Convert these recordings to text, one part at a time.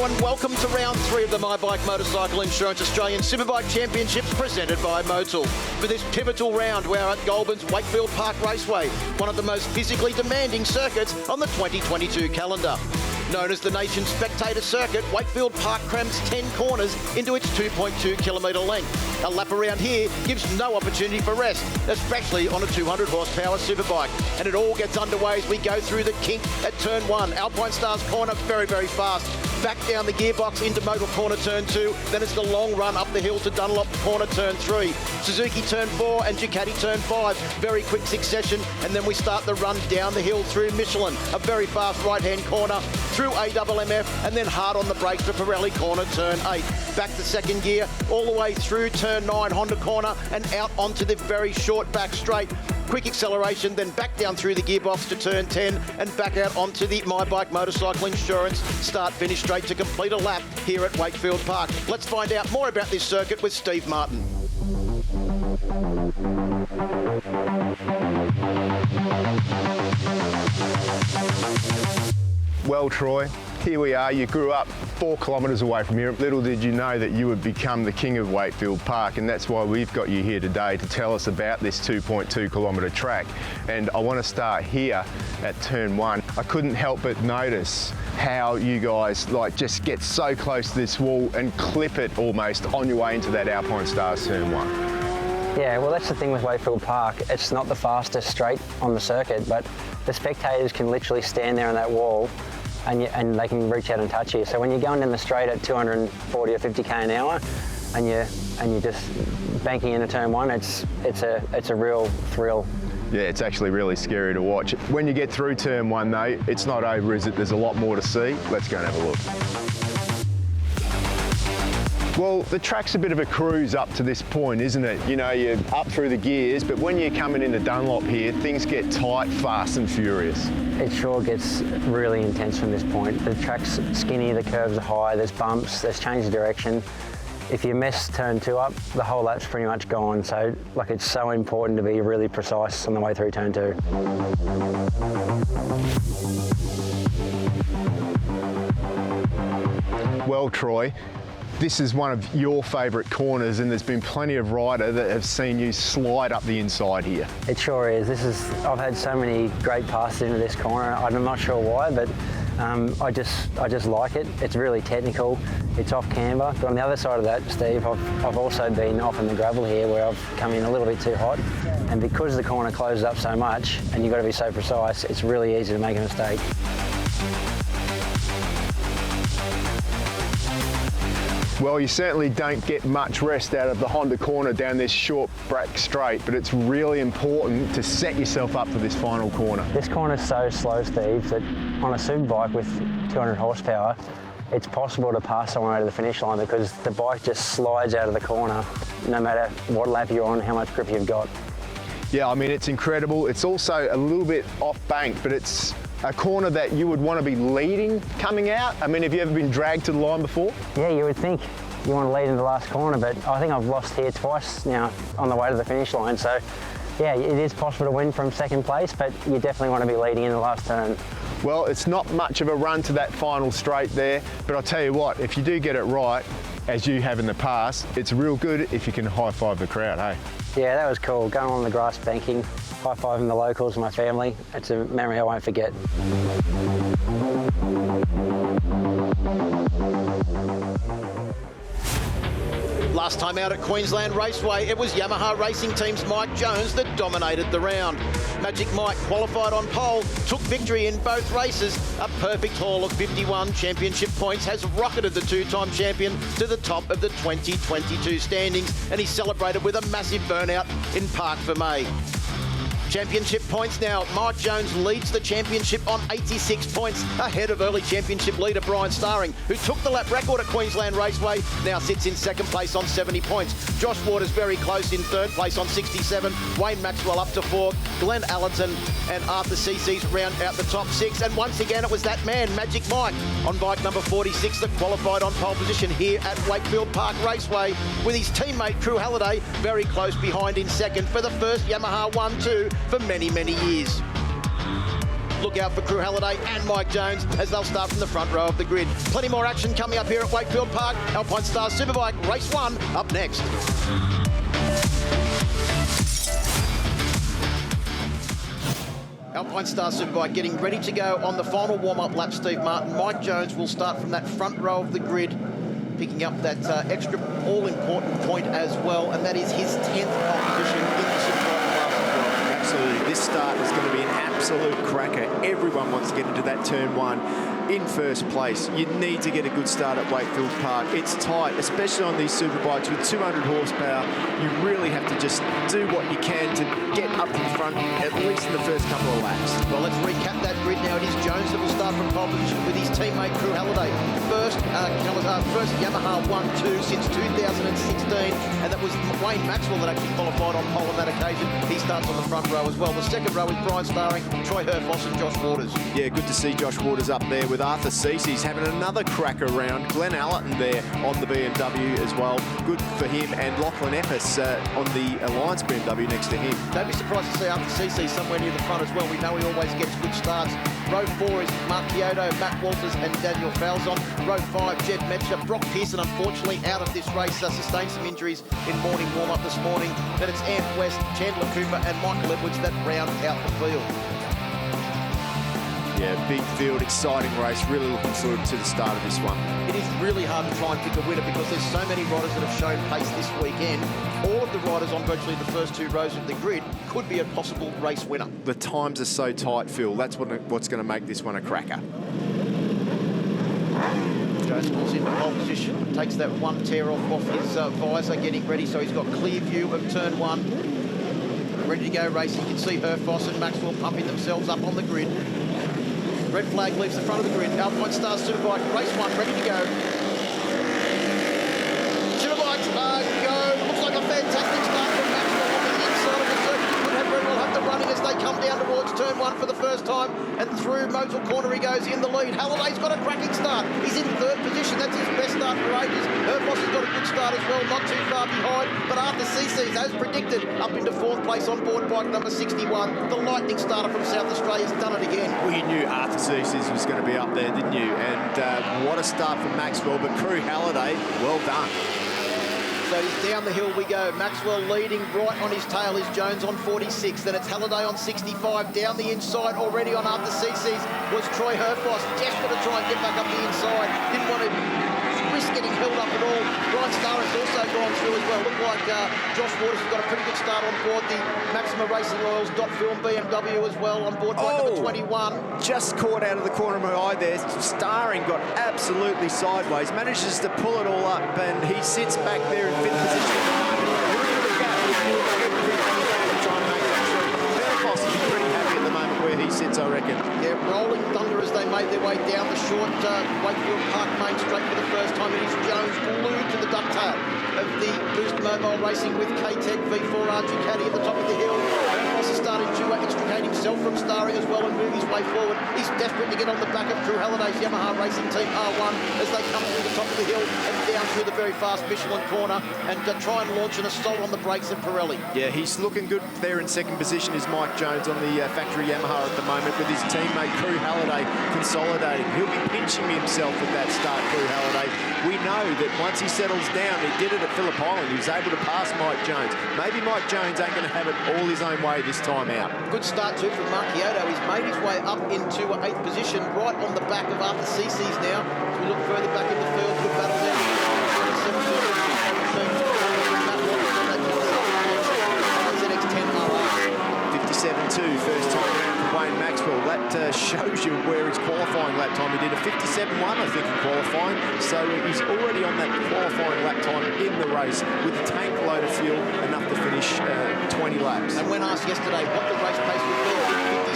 Hello and welcome to round 3 of the My Bike Motorcycle Insurance Australian Superbike Championships presented by Motul. For this pivotal round, we're at Goulburn's Wakefield Park Raceway, one of the most physically demanding circuits on the 2022 calendar. Known as the nation's spectator circuit, Wakefield Park crams 10 corners into its 2.2 kilometre length. A lap around here gives no opportunity for rest, especially on a 200 horsepower superbike. And it all gets underway as we go through the kink at turn 1. Alpine Stars corner very, very fast. Back down the gearbox into Motul corner turn 2. Then it's the long run up the hill to Dunlop corner turn 3. Suzuki turn 4 and Ducati turn 5. Very quick succession. And then we start the run down the hill through Michelin. A very fast right-hand corner through AMMF and then hard on the brakes for Pirelli corner turn 8. Back to second gear all the way through turn 9 Honda corner and out onto the very short back straight. Quick acceleration, then back down through the gearbox to turn 10 and back out onto the My Bike Motorcycle Insurance start-finish straight to complete a lap here at Wakefield Park. Let's find out more about this circuit with Steve Martin. Well, Troy, here we are. You grew up 4 kilometres away from here. Little did you know that you would become the king of Wakefield Park, and that's why we've got you here today to tell us about this 2.2 kilometre track. And I want to start here at turn 1. I couldn't help but notice how you guys just get so close to this wall and clip it almost on your way into that Alpine Stars turn 1. Yeah, well, that's the thing with Wakefield Park. It's not the fastest straight on the circuit, but the spectators can literally stand there on that wall and they can reach out and touch you. So when you're going down the straight at 240 or 50k an hour and you're just banking into turn 1, it's a real thrill. Yeah, it's actually really scary to watch. When you get through turn 1 though, it's not over, is it? There's a lot more to see. Let's go and have a look. Well, the track's a bit of a cruise up to this point, isn't it? You know, you're up through the gears, but when you're coming into Dunlop here, things get tight, fast and furious. It sure gets really intense from this point. The track's skinny, the curves are high, there's bumps, there's change of direction. If you mess turn 2 up, the whole lap's pretty much gone. So, it's so important to be really precise on the way through turn 2. Well, Troy, this is one of your favourite corners, and there's been plenty of riders that have seen you slide up the inside here. It sure is. I've had so many great passes into this corner. I'm not sure why, but I just like it. It's really technical. It's off camber. But on the other side of that, Steve, I've also been off in the gravel here where I've come in a little bit too hot. And because the corner closes up so much and you've got to be so precise, it's really easy to make a mistake. Well, you certainly don't get much rest out of the Honda corner down this short back straight, but it's really important to set yourself up for this final corner. This corner's so slow, Steve, that on a superbike with 200 horsepower, it's possible to pass someone over the finish line because the bike just slides out of the corner, no matter what lap you're on, how much grip you've got. Yeah, I mean, it's incredible. It's also a little bit off bank, but it's a corner that you would want to be leading coming out. I mean, have you ever been dragged to the line before? Yeah, you would think you want to lead in the last corner, but I think I've lost here twice now on the way to the finish line. So, yeah, it is possible to win from second place, but you definitely want to be leading in the last turn. Well, it's not much of a run to that final straight there, but I'll tell you what, if you do get it right, as you have in the past, it's real good if you can high-five the crowd, hey? Yeah, that was cool. Going on the grass banking, high-fiving the locals, my family. It's a memory I won't forget. Last time out at Queensland Raceway, it was Yamaha Racing Team's Mike Jones that dominated the round. Magic Mike qualified on pole, took victory in both races. A perfect haul of 51 championship points has rocketed the two-time champion to the top of the 2022 standings, and he celebrated with a massive burnout in Park for May. Championship points now. Mike Jones leads the championship on 86 points, ahead of early championship leader Brian Starring, who took the lap record at Queensland Raceway, now sits in second place on 70 points. Josh Waters very close in third place on 67. Wayne Maxwell up to fourth. Glenn Allerton and Arthur Cece's round out the top 6. And once again, it was that man, Magic Mike, on bike number 46 that qualified on pole position here at Wakefield Park Raceway, with his teammate Crew Halliday very close behind in second for the first Yamaha 1-2 for many, many years. Look out for Crew Halliday and Mike Jones as they'll start from the front row of the grid. Plenty more action coming up here at Wakefield Park. Alpine Stars Superbike Race 1 up next. Alpine Star Superbike getting ready to go on the final warm-up lap, Steve Martin. Mike Jones will start from that front row of the grid, picking up that extra all-important point as well, and that is his 10th competition in the Superbike class as well. Absolutely. This start is going to be an absolute cracker. Everyone wants to get into that turn one in first place. You need to get a good start at Wakefield Park. It's tight, especially on these superbikes with 200 horsepower. You really have to just do what you can to get up in front, at least in the first couple of laps. Well, let's recap that grid now. It is Jones that will start from pole position with his teammate Crew Halliday. First Yamaha 1-2 since 2016, and that was Wayne Maxwell that actually qualified on pole on that occasion. He starts on the front row as well. The second row is Brian Starring, Troy Herfoss and Josh Waters. Yeah, good to see Josh Waters up there with Arthur Cece's having another cracker round. Glenn Allerton there on the BMW as well. Good for him. And Lachlan Epps on the Alliance BMW next to him. Don't be surprised to see Arthur Cece somewhere near the front as well. We know he always gets good starts. Row 4 is Mark Kyoto, Matt Walters and Daniel Falzon. Row 5, Jed Metcher. Brock Pearson, unfortunately, out of this race. Sustained some injuries in morning warm-up this morning. Then it's Ant West, Chandler Cooper and Michael Edwards that round out the field. Yeah, big field, exciting race. Really looking forward to the start of this one. It is really hard to try and pick a winner because there's so many riders that have shown pace this weekend. All of the riders on virtually the first 2 rows of the grid could be a possible race winner. The times are so tight, Phil. That's what's going to make this one a cracker. Jones pulls into pole position, takes that one tear off his visor, getting ready, so he's got clear view of turn 1. Ready to go racing. You can see Herfoss and Maxwell pumping themselves up on the grid. Red flag leaves the front of the grid. Alpine Stars Superbike, race 1, ready to go. Superbikes go. Looks like a fantastic start from Maxwell on the inside of the circuit. He could have very well have the running as they come down towards turn 1 for the first time. And through Motul Corner he goes in the lead. Halliday's got a cracking start. He's in 3rd position. That's his best start for ages. Herfoss has got a good start as well, not too far behind. But Arthur Cece's, as predicted, up into 4th place on board bike number 61. The lightning starter from South Australia's done it again. Well, you knew Arthur Cece's was going to be up there, didn't you? And what a start for Maxwell. But Crew Halliday, well done. So it's down the hill we go. Maxwell leading, right on his tail is Jones on 46. Then it's Halliday on 65. Down the inside already on Arthur Cece's was Troy Herfoss. Desperate to try and get back up the inside. Didn't want to risk getting held up at all. Brian Starring's also gone through as well. Looked like Josh Waters has got a pretty good start on board the Maxima Racing Royals .film BMW as well on board bike number 21. Just caught out of the corner of my eye there. Starring got absolutely sideways. Manages to pull it all up and he sits back there in 5th position. Trying to make that through. Herfoss is pretty happy at the moment where he sits, I reckon. Yeah, rolling thunder as they made their way down the short Wakefield Park main straight for the first time. It is Jones glued to the ducktail of the Boost Mobile Racing with K-Tech V4R Ducati at the top of the hill. Herfoss is starting to extricate himself from Starring as well and move his way forward. He's desperate to get on the back of Crew Halliday's Yamaha Racing Team R1 as they come through the top of the hill and down through the very fast Michelin corner and try and launch an assault on the brakes of Pirelli. Yeah, he's looking good there in 2nd position is Mike Jones on the factory Yamaha at the moment with his teammate Crew Halliday consolidating. He'll be pinching himself with that start, Crew Halliday. We know that once he settles down, he did it at Phillip Island. He was able to pass Mike Jones. Maybe Mike Jones ain't going to have it all his own way this time out. Good start too from Mark Kyoto. He's made his way up into 8th position, right on the back of Arthur Cece's now. As we look further back in the field, good battle there. 57.2, first time around for Wayne Maxwell. That shows you where his qualifying lap time. He did a 57.1, I think, in qualifying. So he's already on that qualifying lap time in the race with a tank load of fuel, enough to finish 20 laps. And when asked yesterday what the race pace would be,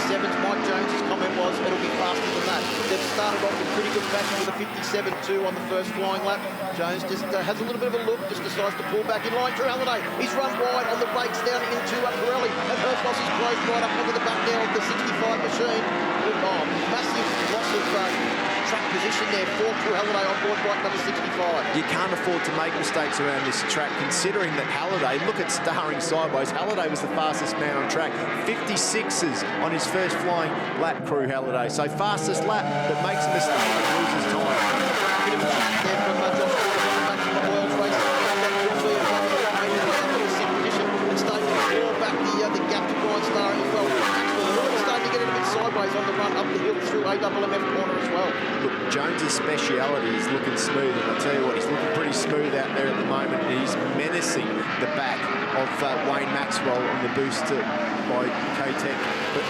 57s, Mike Jones's comment was it'll be faster than that. They've started off in pretty good fashion with a 57.2 on the first flying lap. Jones just has a little bit of a look, just decides to pull back in line. Drew Halliday, he's run wide on the brakes down into Pirelli, and Herfoss is closed right up onto the back now of the 65 machine. Massive loss of track position there for Crew Halliday on board bike number 65. You can't afford to make mistakes around this track, considering that Halliday, look at starring sideways, Halliday was the fastest man on track, 56s on his first flying lap, Crew Halliday. So fastest lap, but makes a mistake and loses time. Bit of a chat there from Josh Gordon back from the World Race. And starting to claw back the gap to Brian Starring as well. Maxwell starting to get it a bit sideways on the run up the hill through AMMF corner as well. Look, Jones's speciality is looking smooth, and I tell you what, he's looking pretty smooth out there at the moment. He's menacing the back of Wayne Maxwell on the boost by K-Tech. I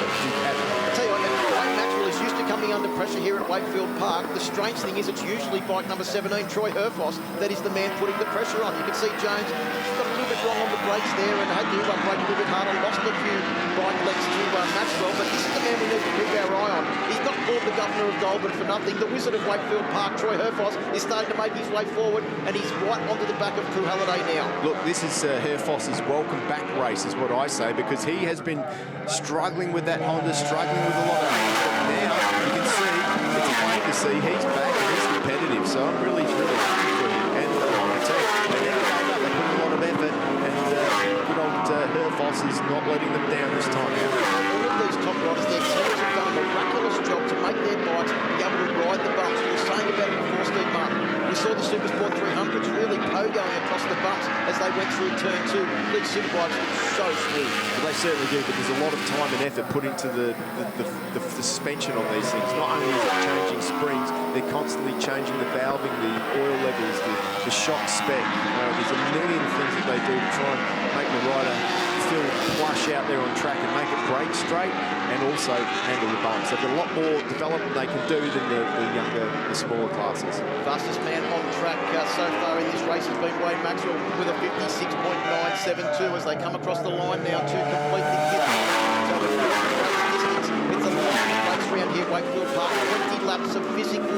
tell you what, Wayne Maxwell is used to coming under pressure here at Wakefield Park. The strange thing is it's usually bike number 17, Troy Herfoss, that is the man putting the pressure on. You can see Jones got a little bit wrong on the brakes there and had to brake a little bit harder, lost a few bike lengths to Maxwell, but this is the man we need to keep our eye on. He's not called the governor of Goulburn for nothing. The wizard of Wakefield Park, Troy Herfoss, is starting to make his way forward, and he's right onto the back of Crew Halliday now. Look, this is Herfoss's welcome back race, is what I say, because he has been struggling with that Honda, struggling with a lot of things, but now you can see, it's plain to see he's back and he's competitive, so I'm really happy for him. And I tell you, they never gave up, they put in a lot of effort, and good old Herfoss is not letting them down this time out. All of these top riders, their teams have done a miraculous job to make their bikes be able to ride the bumps. We were saying about it before, Steve Martin. We saw the Supersport 300s really pogoing across the bumps as they went through turn 2. These Superbikes look so smooth. Well, they certainly do, but there's a lot of time and effort put into the suspension on these things. Not only is it changing springs, they're constantly changing the valving, the oil levels, the shock spec. There's a million things that they do to try and make the rider feel plush out there on track and make it brake straight and also handle the bumps. They've got a lot more development they can do than the smaller classes. Fastest man on track so far in this race has been Wayne Maxwell with a 56.972 as they come across the line now to complete the hit. So it's a long race round here, Wakefield Park. 20 laps of physical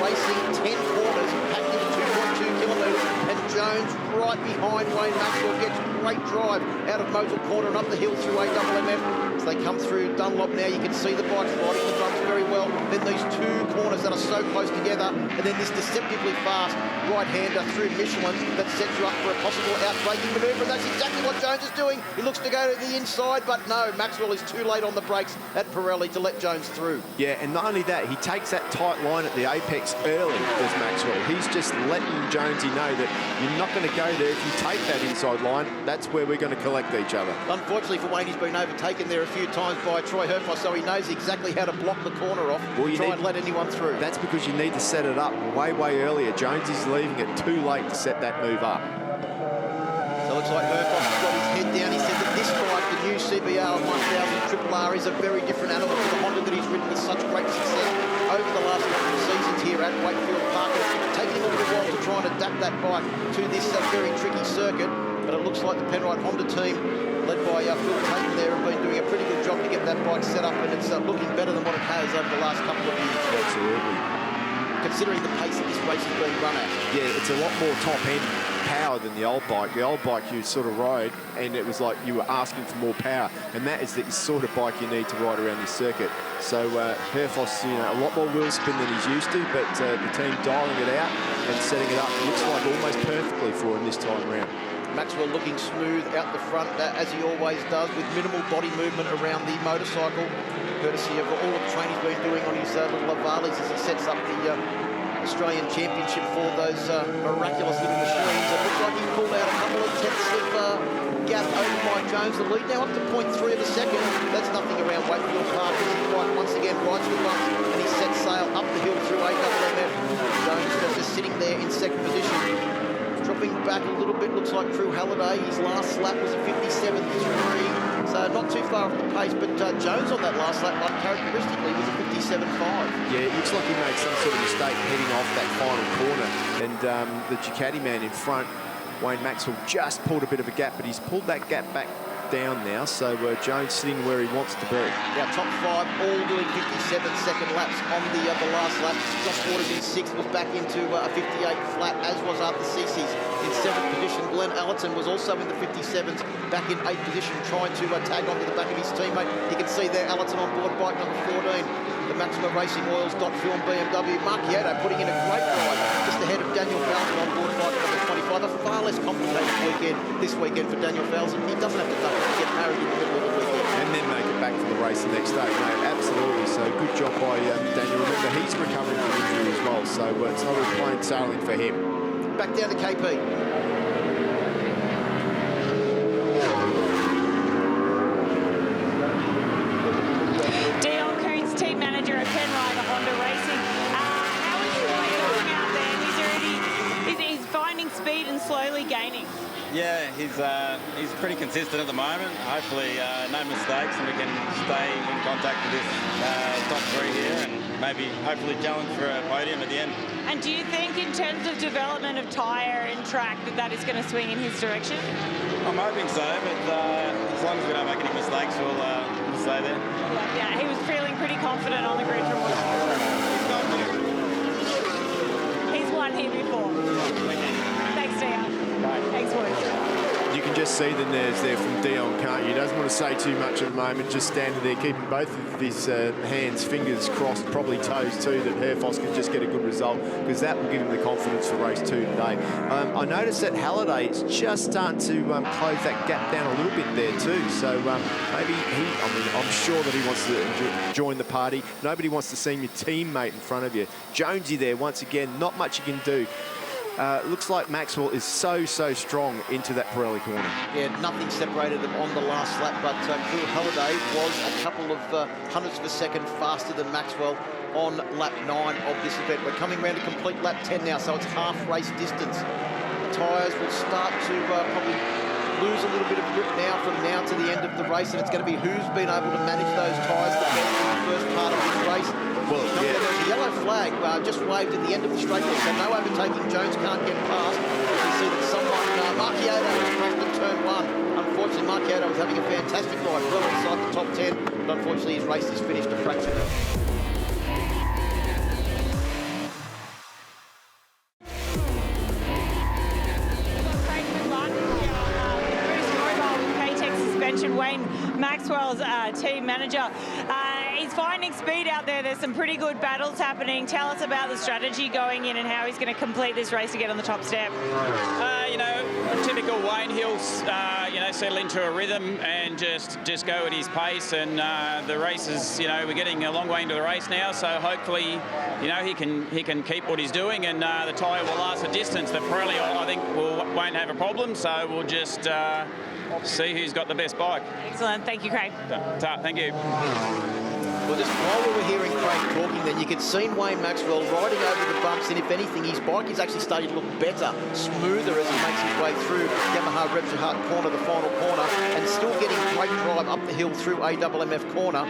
racing, 10 corners, packed into 2.2 kilometres, and Jones right behind Wayne Maxwell gets great drive out of Motul Corner and up the hill through AMMF. As they come through Dunlop now, you can see the bikes riding the bumps very well. Then these two corners that are so close together, and then this deceptively fast right-hander through Michelin that sets you up for a possible out-braking manoeuvre. And that's exactly what Jones is doing. He looks to go to the inside, but no, Maxwell is too late on the brakes at Pirelli to let Jones through. Yeah, and not only that, he takes that tight line at the apex early, does Maxwell. He's just letting Jonesy know that you're not going to go there. If you take that inside line, that's where we're going to collect each other. Unfortunately for Wayne, he's been overtaken there a few times by Troy Herfoss, so he knows exactly how to block the corner off, try and let anyone through. That's because you need to set it up way earlier. Jones is leaving it too late to set that move up. So it looks like Herfoss has got his head down. He said that this bike, the new CBR 1000 Triple R, is a very different animal to the Honda that he's ridden with such great success over the last couple of seasons here at Wakefield Park. It's taking a little while to try and adapt that bike to this very tricky circuit, but it looks like the Penrite Honda team, led by Phil Clayton there, have been doing a pretty good job to get that bike set up, and it's looking better than what it has over the last couple of years. Absolutely. Considering the pace that this race has been run at. Yeah, it's a lot more top-end power than the old bike. The old bike you sort of rode, and it was like you were asking for more power, and that is the sort of bike you need to ride around this circuit. So Herfoss, a lot more wheel spin than he's used to, but the team dialing it out and setting it up looks like almost perfectly for him this time around. Maxwell looking smooth out the front, as he always does, with minimal body movement around the motorcycle, courtesy of all of the training he's been doing on his little Lavalis as he sets up the Australian Championship for those miraculous little machines. It looks like he's pulled out a couple of tenths of gap over Mike Jones. The lead now up to 0.3 of a second. That's nothing around Wakefield Park as he once again rides the bumps and he sets sail up the hill through AMMF. Jones just sitting there in second position. Dropping back a little bit, looks like Crew Halliday. His last lap was a 57.3, so not too far off the pace, but Jones on that last lap, uncharacteristically, was a 57.5. Yeah, it looks like he made some sort of mistake heading off that final corner, and the Ducati man in front, Wayne Maxwell, just pulled a bit of a gap, but he's pulled that gap back down now, so Jones sitting where he wants to be. Our top 5 all doing 57-second laps on the last lap. Josh Waters in 6th was back into a 58 flat, as was Arthur Cece's in 7th position. Glenn Allerton was also in the 57s, back in 8th position, trying to tag onto the back of his teammate. You can see there Allerton on board bike number 14. The Maxima Racing Oils .film BMW. Marchiato putting in a great ride just ahead of Daniel Falzon on board bike number 25. A far less complicated weekend this weekend for Daniel Falzon. He doesn't have to duck to get married in the middle of the weekend. And then make it back for the race the next day. No, absolutely. So good job by Daniel. Remember, he's recovering from injury as well, so it's not all plain sailing for him. Back down to KP. Slowly gaining. Yeah, he's pretty consistent at the moment. Hopefully no mistakes and we can stay in contact with this top 3 here and maybe hopefully challenge for a podium at the end. And do you think in terms of development of tyre and track that is going to swing in his direction? I'm hoping so, but as long as we don't make any mistakes, we'll stay there. Yeah, he was feeling pretty confident on the grid from what he's won here before. Thanks, Dion. Thanks, boys. You can just see the nerves there from Dion, can't you? He doesn't want to say too much at the moment, just standing there keeping both of his hands, fingers crossed, probably toes too, that Herfoss can just get a good result, because that will give him the confidence for race 2 today. I noticed that Halliday is just starting to close that gap down a little bit there too, so maybe I'm sure that he wants to join the party. Nobody wants to see your teammate in front of you. Jonesy there, once again, not much you can do. Looks like Maxwell is so strong into that Pirelli corner. Yeah, nothing separated them on the last lap, but Crew Halliday was a couple of hundredths of a second faster than Maxwell on lap 9 of this event. We're coming around to complete lap 10 now, so it's half race distance. The tyres will start to probably lose a little bit of grip now from now to the end of the race, and it's going to be who's been able to manage those tyres the best in the first part of this race. Well, yeah. There's a yellow flag just waved at the end of the straight line, so no overtaking. Jones can't get past. You can see that someone, Marchiato, has crashed in turn 1. Unfortunately, Marchiato was having a fantastic ride, well inside the top 10, but unfortunately his race is finished a fraction. Wayne Maxwell's team manager. He's finding speed out there. There's some pretty good battles happening. Tell us about the strategy going in and how he's going to complete this race to get on the top step. You know, a typical Wayne, he'll settle into a rhythm and just go at his pace. And the race is, we're getting a long way into the race now. So hopefully, he can keep what he's doing, and the tyre will last a distance. The Pirelli, I think, won't have a problem. So we'll just see who's got the best bike. Excellent. Thank you, Craig. Thank you. Well, just while we were hearing Craig talking, then you could see Wayne Maxwell riding over the bumps, and if anything, his bike is actually starting to look better, smoother as he makes his way through Yamaha Rebscher corner, the final corner, and still getting great drive up the hill through AMMF corner.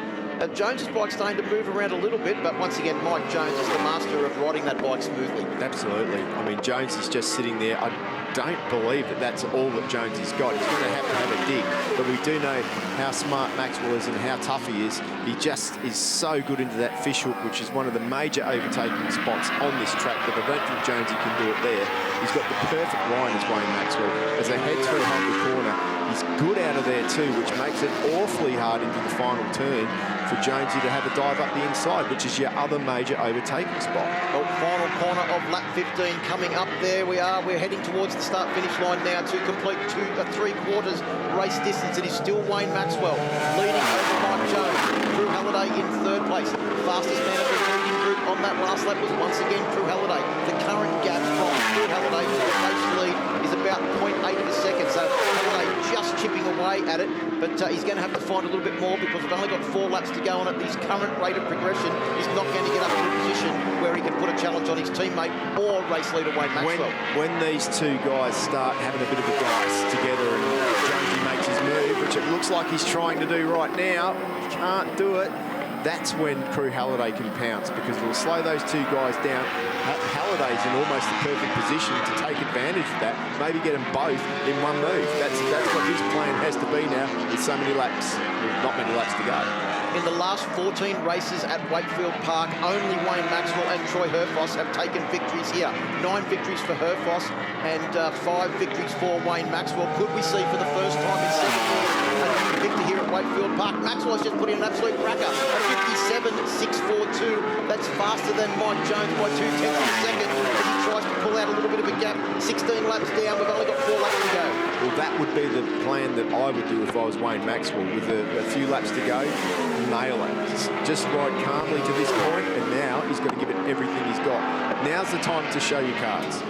Jones's bike's starting to move around a little bit, but once again, Mike Jones is the master of riding that bike smoothly. Absolutely. I mean, Jones is just sitting there. I don't believe that that's all that Jones has got. He's going to have a dig, but we do know how smart Maxwell is and how tough he is. He just is so good into that fish hook, which is one of the major overtaking spots on this track, that I don't think Jonesy can do it there. He's got the perfect line as Wayne Maxwell. As they head through the corner, he's good out of there too, which makes it awfully hard into the final turn for Jonesy to have a dive up the inside, which is your other major overtaking spot. Well, final corner of lap 15 coming up. There we are. We're heading towards the start-finish line now to complete 3/4 race distance. It is still Wayne Maxwell leading over Mike Jones. Crew Halliday in 3rd place. Fastest man of the leading group on that last lap was once again Crew Halliday. The current gap from Crew Halliday to the race lead is about 0.8 of a second. So Halliday just chipping away at it, but he's going to have to find a little bit more, because we've only got 4 laps to go on it. His current rate of progression is not going to get up to a position where he can put a challenge on his teammate or race leader Wayne Maxwell. When these two guys start having a bit of a dance together and Jonesy makes his move, which it looks like he's trying to do right now, can't do it. that's when Crew Halliday can pounce, because it'll slow those two guys down. Halliday's in almost the perfect position to take advantage of that, maybe get them both in one move. That's what his plan has to be now, with so many laps, not many laps to go. In the last 14 races at Wakefield Park, only Wayne Maxwell and Troy Herfoss have taken victories here. 9 victories for Herfoss and 5 victories for Wayne Maxwell. Could we see for the first time in 7 years a victor here at Wakefield Park? Maxwell has just put in an absolute cracker, a 57.642. That's faster than Mike Jones by 2/10 of a second as he tries to pull out a little bit of a gap. 16 laps down, we've only got 4 laps to go. Well, that would be the plan that I would do if I was Wayne Maxwell. With a few laps to go, nail it. Just ride calmly to this point, and now he's got to give it everything he's got. Now's the time to show your cards.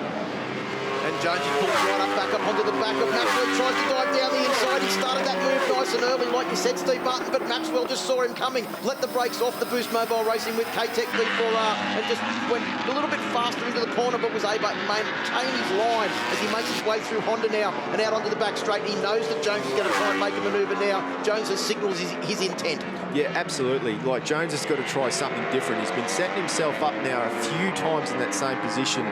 And Jones pulls right up, back up onto the back of Maxwell, tries to dive down the inside. He started that move nice and early, like you said, Steve Martin, but Maxwell just saw him coming, let the brakes off. The Boost Mobile Racing with K-Tech V4R, and just went a little bit faster into the corner, but was able to maintain his line as he makes his way through Honda now and out onto the back straight. He knows that Jones is going to try and make a manoeuvre now. Jones has signalled his intent. Yeah, absolutely. Like, Jones has got to try something different. He's been setting himself up now a few times in that same position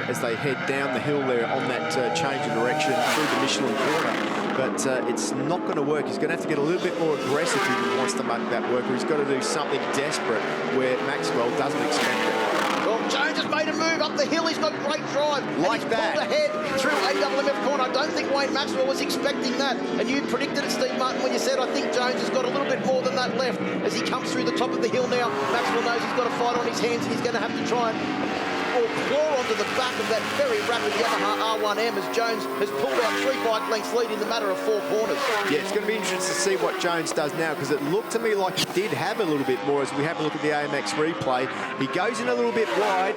as they head down the hill there on that change of direction through the Michelin corner. But it's not going to work. He's going to have to get a little bit more aggressive if he wants to make that work, or he's got to do something desperate where Maxwell doesn't expect it. Well, Jones has made a move up the hill. He's got great drive. Like and he's that. pulled ahead through AWMF corner. I don't think Wayne Maxwell was expecting that. And you predicted it, Steve Martin, when you said, I think Jones has got a little bit more than that left. As he comes through the top of the hill now, Maxwell knows he's got a fight on his hands, and he's going to have to try and claw onto the back of that very rapid Yamaha R1M as Jones has pulled out 3 bike lengths lead in the matter of 4 corners. Yeah, it's going to be interesting to see what Jones does now, because it looked to me like he did have a little bit more as we have a look at the AMX replay. He goes in a little bit wide,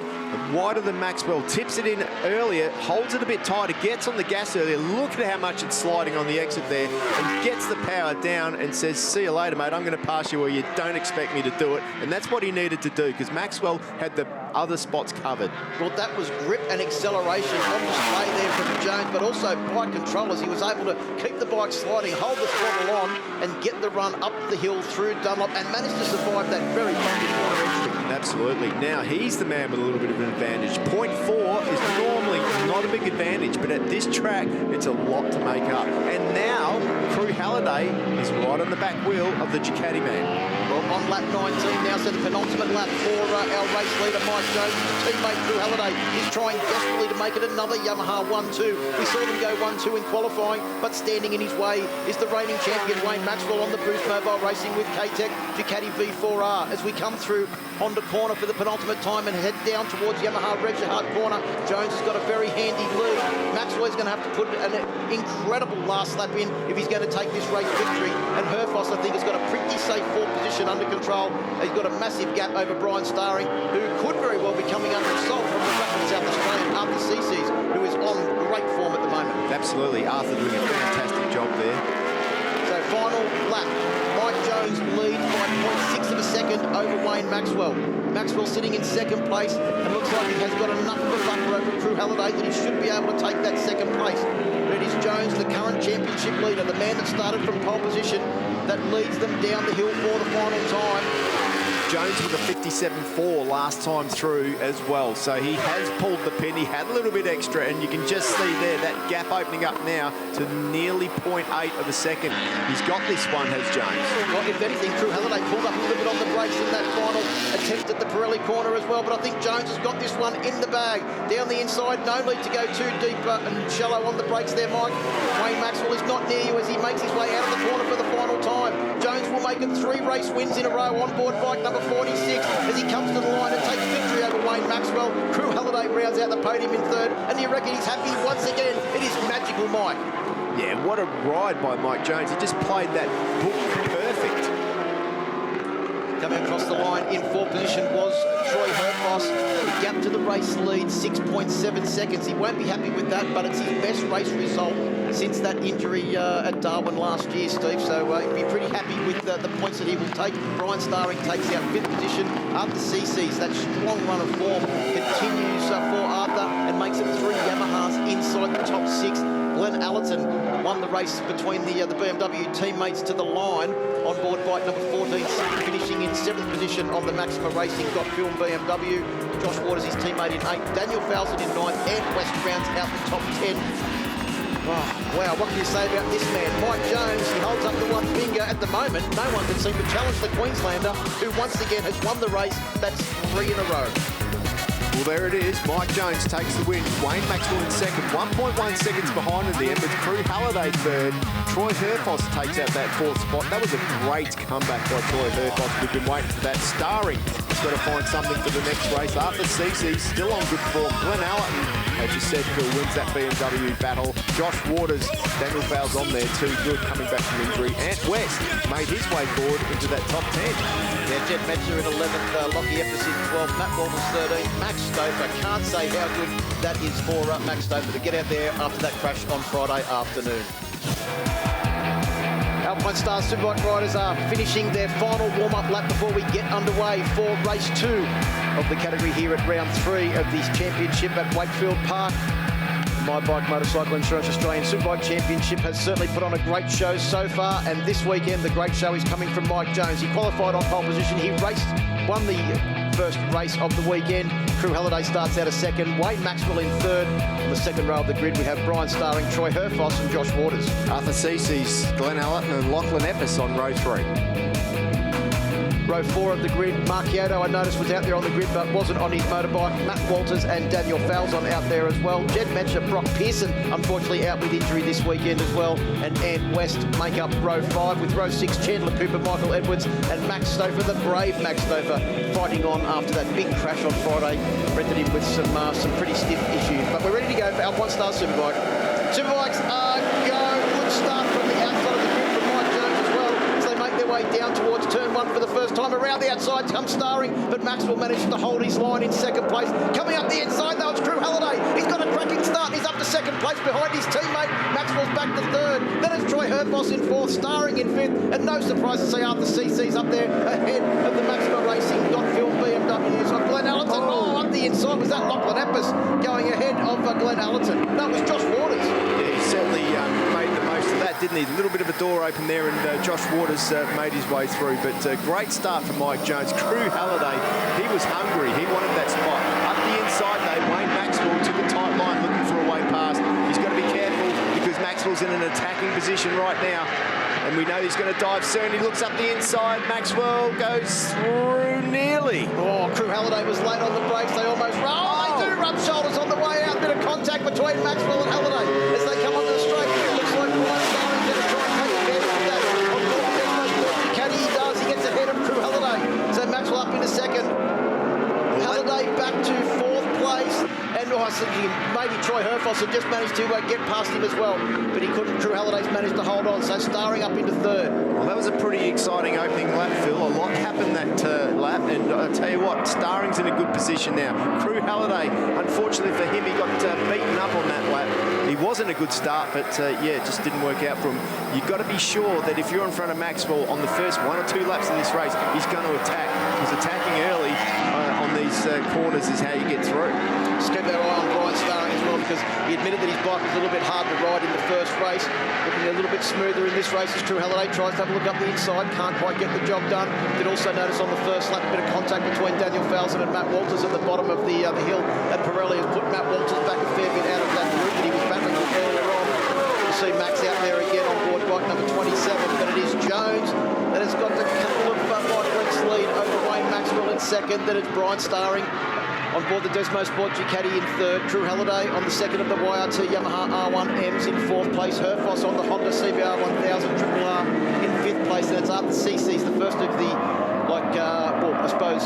wider than Maxwell, tips it in earlier, holds it a bit tighter, gets on the gas earlier. Look at how much it's sliding on the exit there, and gets the power down and says, see you later, mate, I'm going to pass you where you don't expect me to do it. And that's what he needed to do, because Maxwell had the other spots covered. Well, that was grip and acceleration on display there from Jones, but also bike control as he was able to keep the bike sliding, hold the throttle on, and get the run up the hill through Dunlop, and managed to survive that very bumpy corner entry. Absolutely. Now he's the man with a little bit of an advantage. 0.4 is normally not a big advantage, but at this track, it's a lot to make up. And now, Crew Halliday is right on the back wheel of the Ducati man. Well, on lap 19 now, so the penultimate lap for our race leader, Mike Jones. His teammate, Crew Halliday, is trying desperately to make it another Yamaha 1-2. We saw them go 1-2 in qualifying, but standing in his way is the reigning champion, Wayne Maxwell, on the Boost Mobile Racing with K-Tech Ducati V4R. As we come through Honda corner for the penultimate time and head down towards Yamaha Regihart corner, Jones has got a very handy lead. Maxwell is going to have to put an incredible last lap in if he's going to take this race victory. And Herfoss, I think, has got a pretty safe 4th position under control. He's got a massive gap over Brian Starring, who could very well be coming under assault from the rapid South Australian Arthur CC's, who is on great form at the moment. Absolutely. Arthur doing a fantastic job there. So final lap. Mike Jones leads by 0.6 of a second over Wayne Maxwell. Maxwell sitting in 2nd place, and looks like he has got enough of a buffer over Crew Halliday that he should be able to take that 2nd place. But it is Jones, the current championship leader, the man that started from pole position, that leads them down the hill for the final time. Jones with a 57.4 last time through as well. So he has pulled the pin. He had a little bit extra, and you can just see there that gap opening up now to nearly 0.8 of a second. He's got this one, has Jones. Well, if anything, Crew Halliday pulled up a little bit on the brakes in that final attempt at the Pirelli corner as well, but I think Jones has got this one in the bag. Down the inside, no need to go too deep and shallow on the brakes there, Mike. Wayne Maxwell is not near you as he makes his way out of the corner for the final time. Jones will make it 3 race wins in a row on board bike number 46 as he comes to the line and takes victory over Wayne Maxwell. Crew Halliday rounds out the podium in 3rd, and you reckon he's happy once again? It is magical, Mike. Yeah, what a ride by Mike Jones. He just played that book perfect. Coming across the line in 4th position was Troy Herfoss. The gap to the race lead, 6.7 seconds. He won't be happy with that, but it's his best race result since that injury at Darwin last year, Steve. So he'll be pretty happy with the points that he will take. Brian Starring takes out 5th position. Arthur CC's, that strong run of form continues for Arthur and makes it 3 Yamahas inside the top 6. Glenn Allerton won the race between the BMW teammates to the line on board bike number 14, finishing in 7th position on the Maxima Racing .film BMW. Josh Waters, his teammate, in 8th. Daniel Falzon in 9th. Ant West rounds out the top 10. Oh, wow, what can you say about this man? Mike Jones, he holds up the one finger at the moment. No one can seem to challenge the Queenslander, who once again has won the race. That's 3 in a row. Well, there it is. Mike Jones takes the win. Wayne Maxwell in second, 1.1 seconds behind at the end, with Crew Halliday third. Troy Herfoss takes out that 4th spot. That was a great comeback by Troy Herfoss. We've been waiting for that. Starring, he's got to find something for the next race. Arthur Cece's still on good form. Glenn Allerton, as you said, Phil, wins that BMW battle. Josh Waters, Daniel Fowles on there too, good, coming back from injury. Ant West made his way forward into that top 10. Yeah, Jed Metzer in 11th, Lockie Epps in 12th, Matt Walters 13th, Max Stover. Can't say how good that is for Max Stover to get out there after that crash on Friday afternoon. Alpine Star Superbike riders are finishing their final warm-up lap before we get underway for race 2 of the category here at round 3 of this championship at Wakefield Park. My Bike Motorcycle Insurance Australian Superbike Championship has certainly put on a great show so far, and this weekend the great show is coming from Mike Jones. He qualified on pole position. He won the first race of the weekend. Crew Halliday starts out a second. Wayne Maxwell in third. On the second row of the grid, we have Brian Starring, Troy Herfoss and Josh Waters. Arthur Cece's, Glenn Allerton and Lachlan Epps on row 3. Row 4 of the grid, Mark Kyoto, I noticed, was out there on the grid but wasn't on his motorbike. Matt Walters and Daniel Falzon out there as well. Jed Metzer, Brock Pearson, unfortunately out with injury this weekend as well. And Ant West make up row 5 with row 6, Chandler Cooper, Michael Edwards and Max Stover, the brave Max Stover, fighting on after that big crash on Friday. Rented him with some pretty stiff issues. But we're ready to go for Alpine Star Superbike. Superbikes are go. Good start from the outside of the grid from Mike Jones as well, as they make their way down towards turn 1 for the first time. Around the outside comes Starring, but Maxwell managed to hold his line in second place. Coming up the inside though, it's Crew Halliday. He's got a cracking start. He's up to second place behind his teammate. Maxwell's back to third. Then it's Troy Herfoss in 4th, Starring in 5th, and no surprise to say Arthur Cece's up there ahead of the Maxima Racing .film BMWs of Glenn Allerton. Oh, up the inside was that Lachlan Epps going ahead of Glenn Allerton. That was Josh Waters. Yeah, he certainly made the most of that, didn't he? A little bit of a door open there, and Josh Waters made his way through. But great start for Mike Jones. Crew Halliday, he was hungry. He wanted that spot. Up the inside, though, Wayne Maxwell took a tight line looking for a way past. He's got to be careful because Maxwell's in an attacking position right now. And we know he's going to dive soon. He looks up the inside. Maxwell goes through nearly. Oh, Crew Halliday was late on the brakes. They almost they do rub shoulders on the way out. Bit of contact between Maxwell and Halliday as they come onto the straight. Looks like Brian Starring's going to try and take advantage of that. On board the Desmos Caddy, he does. He gets ahead of Crew Halliday. So Maxwell up into second. Halliday back to 4th place. And I was thinking maybe Troy Herfoss had just managed to get past him as well, but he couldn't. Crew Halliday's managed to hold on, so Starring up into 3rd. Well, that was a pretty exciting opening lap, Phil. A lot happened that lap, and I tell you what, Starring's in a good position now. Crew Halliday, unfortunately for him, he got beaten up on that lap. He wasn't a good start, but yeah, it just didn't work out for him. You've got to be sure that if you're in front of Maxwell on the first 1 or 2 laps of this race, he's going to attack. Because attacking early on these corners is how you get through. Just keep that eye on Brian Starring as well, because he admitted that his bike was a little bit hard to ride in the first race. Looking a little bit smoother in this race as Crew Halliday tries to have a look up the inside. Can't quite get the job done. Did also notice on the first lap a bit of contact between Daniel Falzon and Matt Walters at the bottom of the hill. And Pirelli has put Matt Walters back a fair bit out of that route that he was battling on earlier on. You see Max out there again on board bike number 27, but it is Jones that has got a couple of light lengths lead over Wayne Maxwell in second. Then it's Brian Starring on board the Desmo Sport Ducati in 3rd. Crew Halliday on the second of the YRT Yamaha R1Ms in 4th place. Herfoss on the Honda CBR 1000 RRR in 5th place. And it's Arthur Cece's, the first of the, I suppose,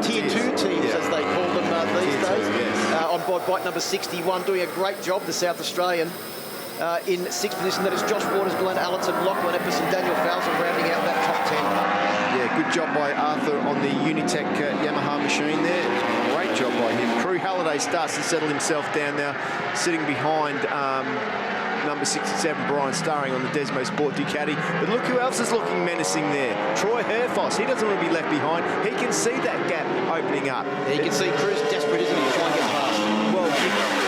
Tier 2 teams, as they call them these days. Yes. On board bike number 61, doing a great job, the South Australian. In 6th position, that is Josh Waters, Glenn Allerton, Lachlan Epps and Daniel Falzon rounding out that top 10. Yeah, good job by Arthur on the Unitec Yamaha machine there. Great job by him. Crew Halliday starts to settle himself down now, sitting behind number 67, Brian Starring on the Desmo Sport Ducati. But look who else is looking menacing there. Troy Herfoss. He doesn't want to be left behind. He can see that gap opening up. Yeah, you can see Crew's desperate, isn't he, trying to get past. Well,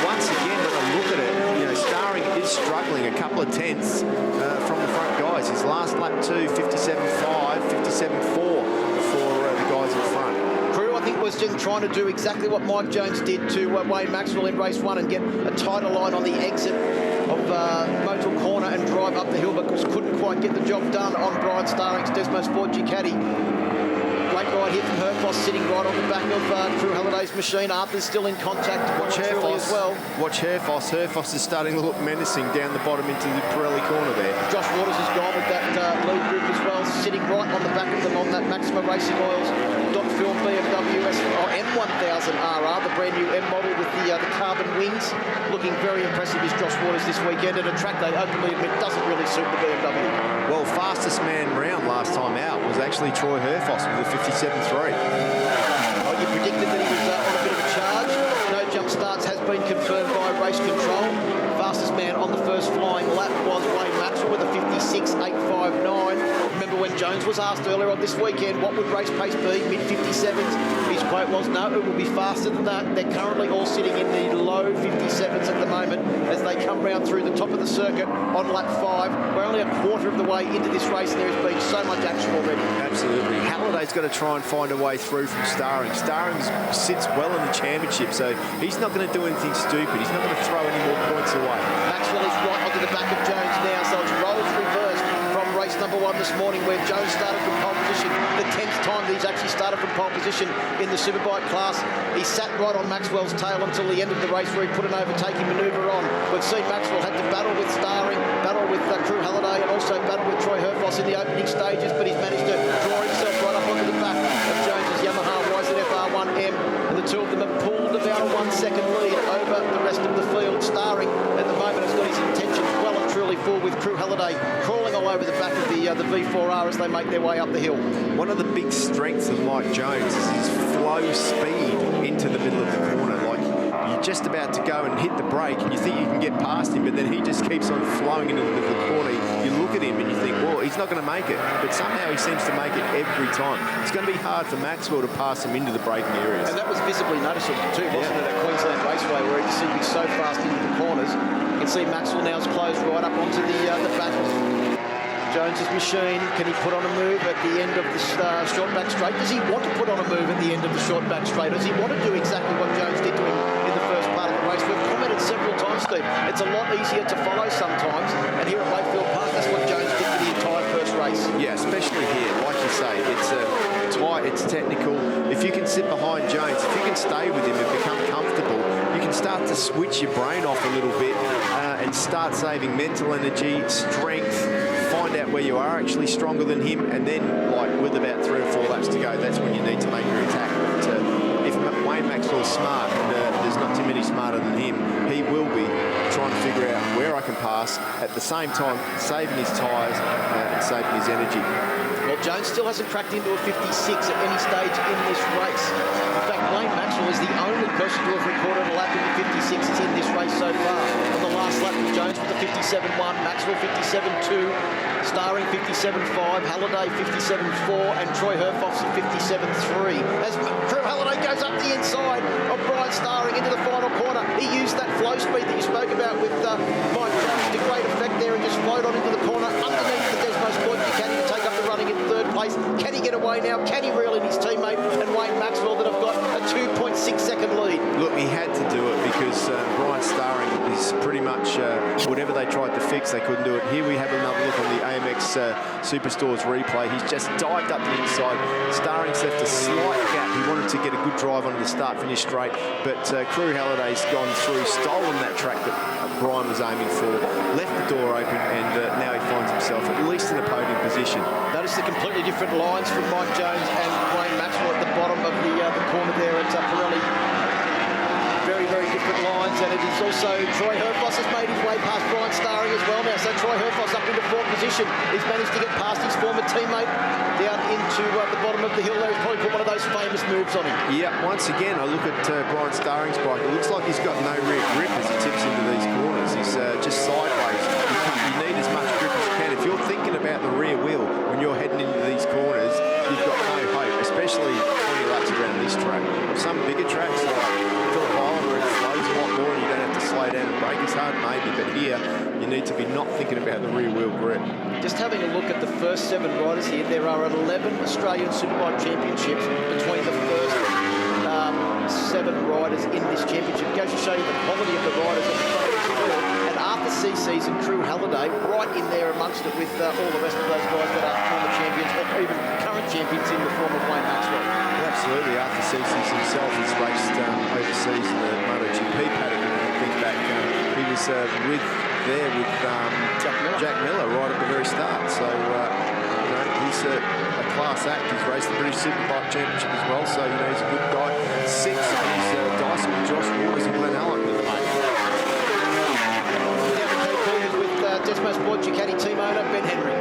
once again, when I look at it, Starring is struggling. couple of tenths from the front guys. His last lap 2, 57.5, 57.4 for the guys in front. Crew, I think, was just trying to do exactly what Mike Jones did to Wayne Maxwell in race 1 and get a tighter line on the exit of Motul Corner and drive up the hill, but couldn't quite get the job done on Brian Starring's Desmo Sport Ducati. Great ride here from Herfoss, sitting right on the back of Crew Halliday's machine. Arthur's still in contact. Watch Herfoss as well. Watch Herfoss. Herfoss is starting to look menacing down the bottom into the Pirelli corner there. Josh Waters has gone with that lead group as well, sitting right on the back of them on that Maxima Racing Oils .film BMW M1000RR, the brand new M model with the carbon wings. Looking very impressive is Josh Waters this weekend at a track they openly admit doesn't really suit the BMW. Well, fastest man round last time out was actually Troy Herfoss with a 57.3. Oh, you predicted that he was on a bit of a charge. No jump starts has been confirmed by race control. Fastest man on the first flying lap was Wayne Maxwell with a 56.859. Remember when Jones was asked earlier on this weekend what would race pace be, mid-57s? His quote was, no, it will be faster than that. They're currently all sitting in the low 57s at the moment as they come round through the top of the circuit on lap 5. We're only a quarter of the way into this race and there has been so much action already. Absolutely. Halliday's got to try and find a way through from Starring. Starring sits well in the championship, so he's not going to do anything stupid. He's not going to throw any more points away. Maxwell is right onto the back of Jones now, so it's roles reversed from race number 1 this morning where Jones started from pole position, the 10th time that he's actually started from pole position in the Superbike class. He sat right on Maxwell's tail until the end of the race where he put an overtaking manoeuvre on. We've seen Maxwell had to battle with Starring, battle with Crew Halliday and also battle with Troy Herfoss in the opening stages, but he's managed to draw himself right up onto the back of Jones's Yamaha YZF-R1M, and the two of them have pulled about a 1 second lead over the rest of the field. Starring at the moment has got his intentions well and truly full with Crew Halliday crawling all over the back of the V4R as they make their way up the hill. One of the big strengths of Mike Jones is his flow speed into the middle of the corner. Like, you're just about to go and hit the brake and you think you can get past him, but then he just keeps on flowing into the middle of the corner. You look at him and you think, well, he's not going to make it, but somehow he seems to make it every time. It's going to be hard for Maxwell to pass him into the braking areas. And that was visibly noticeable too, wasn't it, at Queensland Raceway, where he seemed to be so fast into the corners. You can see Maxwell now is closed right up onto the back of Jones's machine. Can he put on a move at the end of the short back straight? Does he want to put on a move at the end of the short back straight? Does he want to do exactly what Jones did to him in the first part of the race? We've commented several times, Steve. It's a lot easier to follow sometimes, and here at Wakefield Park, that's what Jones did for the entire first race. Yeah, especially here, like you say, it's tight, it's technical. If you can sit behind Jones, if you can stay with him and become comfortable, you can start to switch your brain off a little bit and start saving mental energy, strength, find out where you are actually stronger than him, and then, like, with about 3 or 4 laps to go, that's when you need to make your attack. But if Wayne Maxwell's smart, and there's not too many smarter than him, he will be trying to figure out where I can pass, at the same time saving his tyres and saving his energy. Well, Jones still hasn't cracked into a 56 at any stage in this race. In fact, Wayne Maxwell is the only person to have recorded a lap in the 56s in this race so far. On the last lap, Jones with a 57.1, Maxwell 57.2, Starring 57.5, Halliday 57.4, and Troy Herfoss 57.3. As Crew Halliday goes up the inside of Brian Starring into the final corner, he used that flow speed that you spoke about with Mike Jones to great effect there and just flowed on into the corner underneath the Desmo Sport Ducati to take up the running in 3rd place. Can he get away now? Can he reel in his teammate and Wayne Maxwell that have got a 2.6 second lead? Look, he had to do it because Brian Starring is pretty much whatever they tried to fix, they couldn't do it. Here we have another look on the AMX Superstores replay. He's just dived up the inside. Starring's left a slight gap. He wanted to get a good drive onto the start-finish straight, but Crew Halliday's gone through, stolen that track that Brian was aiming for, left the door open, and now he finds himself at least in a podium position. Notice the completely different lines from Mike Jones and Wayne Maxwell at the bottom of the corner there at Pirelli. Very, very different lines, and it is also Troy Herfoss has made his way past Brian Starring as well now. So Troy Herfoss up into 4th position. He's managed to get past his former teammate down into the bottom of the hill there. He's probably put one of those famous moves on him. Yeah, once again, I look at Brian Starring's bike. It looks like he's got no rear grip as he tips into these corners. He's just sideways. You need as much grip as you can. If you're thinking about the rear wheel when you're heading into these corners, you've got no hope, especially 20 laps around this track. Some bigger tracks like Phillip Island where it flows a lot more and you don't have to slow down and brake as hard, maybe, but here you need to be not thinking about the rear wheel grip. Just having a look at the first 7 riders here, there are 11 Australian Superbike championships between the first 7 riders in this championship. It goes to show you the quality of the riders on the front of this field. And Arthur CC's and Crew Halliday right in there amongst it with all the rest of those guys that are former champions or even current champions in the form of Wayne Maxwell. Absolutely. Arthur CC's himself has raced overseas in the MotoGP paddock. I think back, he was with Jack Miller right at the very start. So, he's a class act. He's raced the British Superbike Championship as well. So, he's a good guy. 6 of his Dyson with Josh Waters and Glenn Allen at the moment. With Desmo Sport Ducati team owner Ben Henry.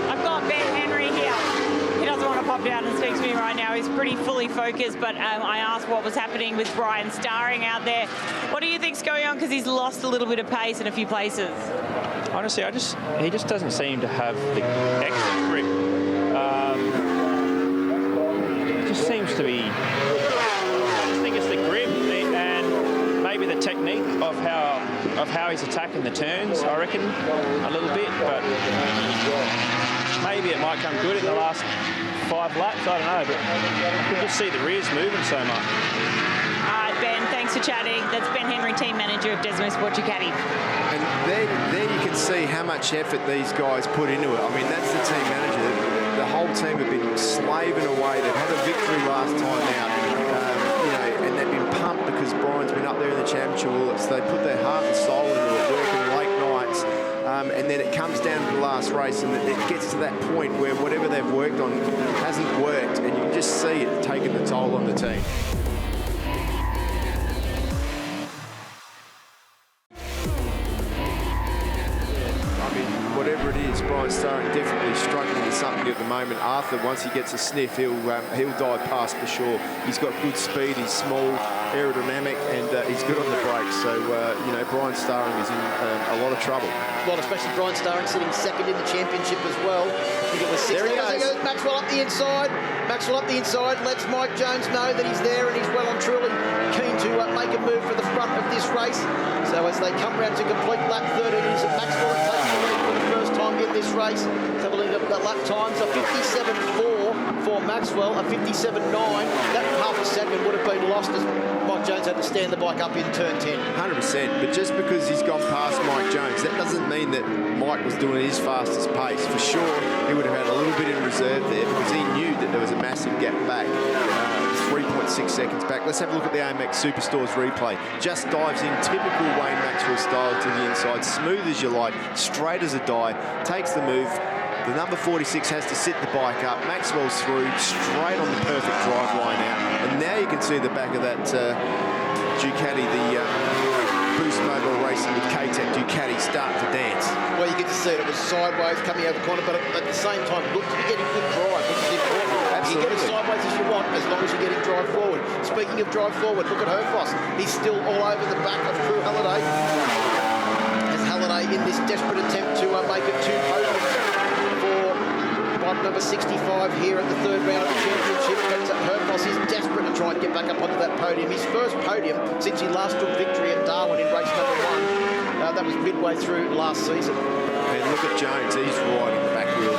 I've got Ben Henry here. He doesn't want to pop down and speak to me right now. He's pretty fully focused, but I asked what was happening with Brian Starring out there. What do you think's going on? Because he's lost a little bit of pace in a few places. Honestly, he just doesn't seem to have the extra grip. It just seems to be. I just think it's the grip and maybe the technique of how he's attacking the turns. I reckon a little bit, but maybe it might come good in the last 5 laps. I don't know, but I can just see the rears moving so much. All right, Ben, thanks for chatting. That's Ben Henry, team manager of Desmo Sport Ducati. And there you can see how much effort these guys put into it. I mean, that's the team manager. The whole team have been slaving away. They've had a victory last time out, and they've been pumped because Brian's been up there in the championship. So they put their heart and soul into it, working late nights. And then it comes down to the last race, and it gets to that point where whatever they've worked on hasn't worked, and you can just see it taking the toll on the team. Whatever it is, Brian Starring definitely struggling with something at the moment. Arthur, once he gets a sniff, he'll dive past for sure. He's got good speed, he's small, aerodynamic, and he's good on the brakes. So, Brian Starring is in a lot of trouble. Well, especially Brian Starring sitting second in the championship as well. I think it was 6. There he goes. Maxwell up the inside. Maxwell up the inside lets Mike Jones know that he's there and he's well and truly keen to make a move for the front of this race. So as they come round to complete lap 13, it is Maxwell that takes the lead for the first time in this race. Let's have a look at the lap times. A 57.4 for Maxwell, a 57.9. That half a second would have been lost as Mike Jones had to stand the bike up in turn 10. 100%, but just because he's gone past Mike Jones, that doesn't mean that Mike was doing his fastest pace. For sure, he would have had a little bit in reserve there because he knew that there was a massive gap back. 3.6 seconds back. Let's have a look at the AMX Superstores replay. Just dives in typical Wayne Maxwell style to the inside, smooth as you like, straight as a die, takes the move. The number 46 has to sit the bike up. Maxwell's through, straight on the perfect drive line out. And now you can see the back of that Ducati, the Boost Mobile Racing with K-Tech Ducati starting to dance. Well, you get to see it was sideways coming out of the corner, but at the same time, look to be getting good drive, which is important. You get as sideways as you want, as long as you're getting drive forward. Speaking of drive forward, look at Herfoss. He's still all over the back of Crew Halliday. As Halliday in this desperate attempt to make it 2 podiums for bike number 65 here at the 3rd round of the championship. But Herfoss is desperate to try and get back up onto that podium. His first podium since he last took victory at Darwin in race number 1. That was midway through last season. And look at Jones, he's riding the back wheel.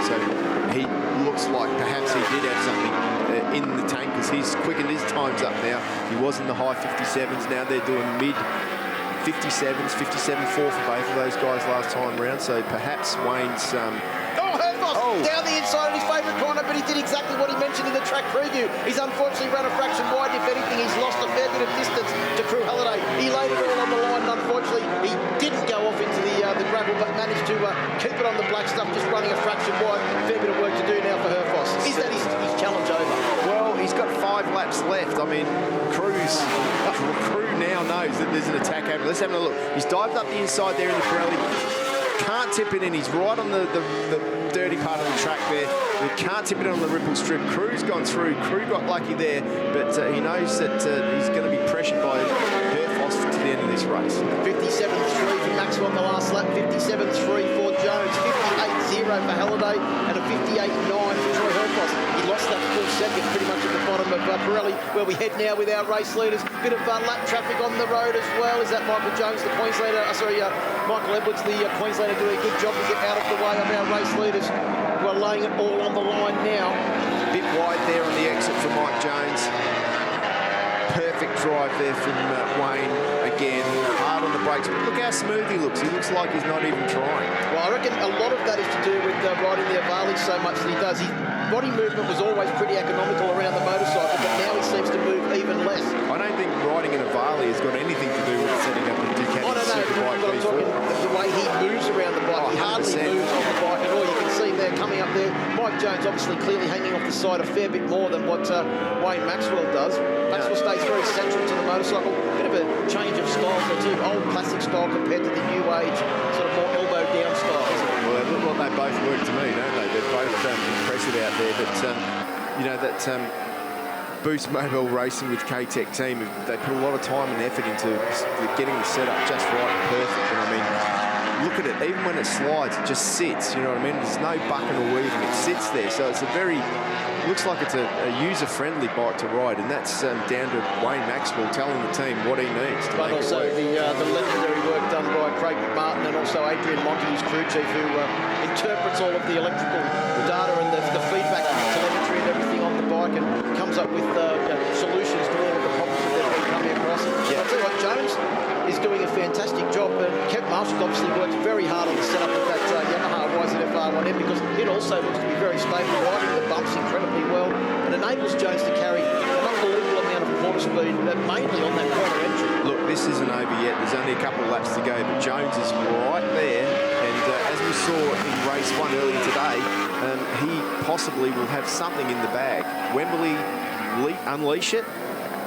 So he looks like perhaps he did have something in the tank because he's quickened his times up now. He was in the high 57s, now they're doing mid 57s, 57.4 for both of those guys last time round. So perhaps Wayne's... Herfoss down the inside of his favourite corner, but he did exactly what he mentioned in the track preview. He's unfortunately run a fraction wide. If anything, he's lost a fair bit of distance to Crew Halliday. He laid it all on the line, and unfortunately, he didn't go off into the gravel, but managed to keep it on the black stuff, just running a fraction wide. Fair bit of work to do now for Herfoss. Is that his challenge over? Well, he's got 5 laps left. I mean, Crew now knows that there's an attack over. Let's have a look. He's dived up the inside there in the Pirelli. Can't tip it in. He's right on the dirty part of the track there. We can't tip it on the ripple strip. Crew's gone through. Crew got lucky there, but he knows that he's going to be pressured by Herfoss to the end of this race. 57.3 for Maxwell on the last lap. 57.3 for Jones. 58.0 for Halliday, and a 58.9 for Troy Herfoss. He lost that full second pretty much at the bottom of Pirelli, where we head now with our race leaders. Bit of lap traffic on the road as well. Is that Michael Jones, the Queenslander? Michael Edwards, the Queenslander, doing a good job to get out of the way of our race leaders, who are laying it all on the line now. A bit wide there on the exit for Mike Jones. Perfect drive there from Wayne. Again, hard on the brakes. But look how smooth he looks. He looks like he's not even trying. Well, I reckon a lot of that is to do with riding the Avali so much that he does. His body movement was always pretty economical around the motorcycle, but now he seems to move even less. I don't think riding an Avali has got anything to do with setting up a Ducati Superbike but I'm talking the way he moves around the bike. He hardly moves on the bike at all. You can see there coming up there. Mike Jones obviously clearly hanging off the side a fair bit more than what Wayne Maxwell does. Maxwell stays very central to the motorcycle. Bit of a change of style, so too. Old classic style compared to the new age, sort of more elbow down style. Well, they look like they both work to me, don't they? They're both impressive out there. But, you know, that Boost Mobile Racing with K-Tech team, they put a lot of time and effort into getting the setup just right and perfect. And I mean, look at it, even when it slides, it just sits, you know what I mean? There's no bucking or weaving, it sits there. So it's a very, looks like it's a user-friendly bike to ride, and that's down to Wayne Maxwell telling the team what he needs to make it also work. the legendary work done by Craig McMartin and also Adrian Monty, his crew chief, who interprets all of the electrical data and the feedback and telemetry and everything on the bike and comes up with solutions to all of the problems that they've been coming across. Yeah. I'll tell you what, Jones is doing a fantastic job, and Kev Marshall's obviously worked very hard on the setup of that Yamaha YZF R1M, because it also looks to be very stable, riding the bumps incredibly well, and enables Jones to carry an unbelievable amount of quarter speed, mainly on that corner entry. Look, this isn't over yet. There's only a couple of laps to go, but Jones is right there, and as we saw in race 1 earlier today, he possibly will have something in the bag. Wembley unleash it?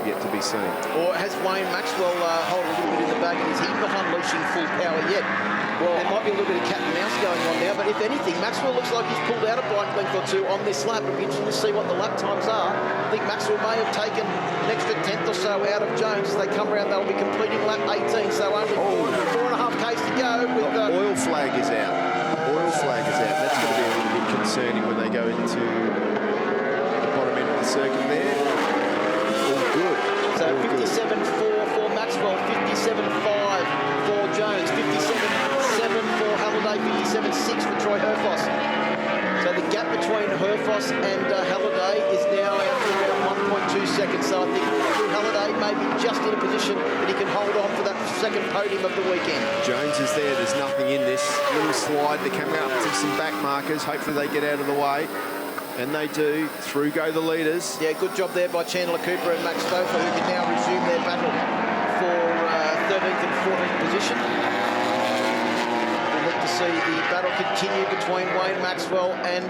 Yet to be seen. Or has Wayne Maxwell hold a little bit in the bag, and is he not unleashing full power yet? Well, there might be a little bit of cat and mouse going on now, but if anything, Maxwell looks like he's pulled out a bike length or two on this lap. It'll be interesting to see what the lap times are. I think Maxwell may have taken an extra tenth or so out of Jones. As they come around, they'll be completing lap 18, so only 4.5 Ks to go. With oil flag is out. Oil flag is out. That's going to be a little bit concerning when they go into the bottom end of the circuit there. Good. So 57.4 for Maxwell, 57.5 for Jones, 57.7 for Halliday, 57.6 for Troy Herfoss. So the gap between Herfoss and Halliday is now out to around 1.2 seconds. So I think Drew Halliday may be just in a position that he can hold on for that second podium of the weekend. Jones is there. There's nothing in this little slide. They're coming up to some back markers. Hopefully they get out of the way. And they do. Through go the leaders. Yeah, good job there by Chandler Cooper and Max Stouffer, who can now resume their battle for 13th and 14th position. We'll look to see the battle continue between Wayne Maxwell and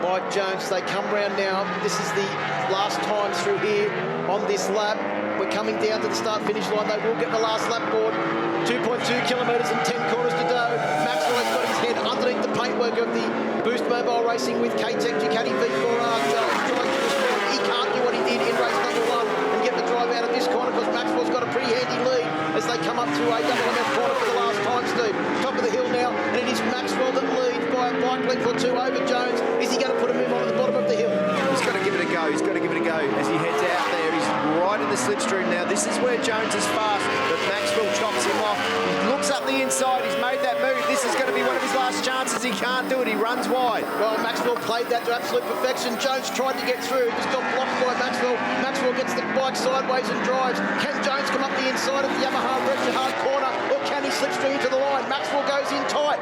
Mike Jones. They come round now. This is the last time through here on this lap. We're coming down to the start-finish line. They will get the last lap board. 2.2 kilometres and 10 corners to go. Maxwell has got his head underneath the paintwork of the Boost Mobile Racing with K-Tech Ducati V4R. Jones trying to respond. He can't do what he did in race number 1 and get the drive out of this corner, because Maxwell's got a pretty handy lead as they come up to a double-left corner for the last time, Steve. Top of the hill now, and it is Maxwell that leads by a bike length or two over Jones. Is he going to put a move on at the bottom of the hill? He's got to give it a go. He's got to give it a go as he heads out there. He's right in the slipstream now. This is where Jones is fast, but Maxwell chops him off. He looks up the inside. He's made that move. This is going to be one of his last chances. He can't do it. He runs wide. Well, Maxwell played that to absolute perfection. Jones tried to get through. Just got blocked by Maxwell. Maxwell gets the bike sideways and drives. Can Jones come up the inside of the Yamaha Red Hard corner, or can he slipstream to the line? Maxwell goes in tight.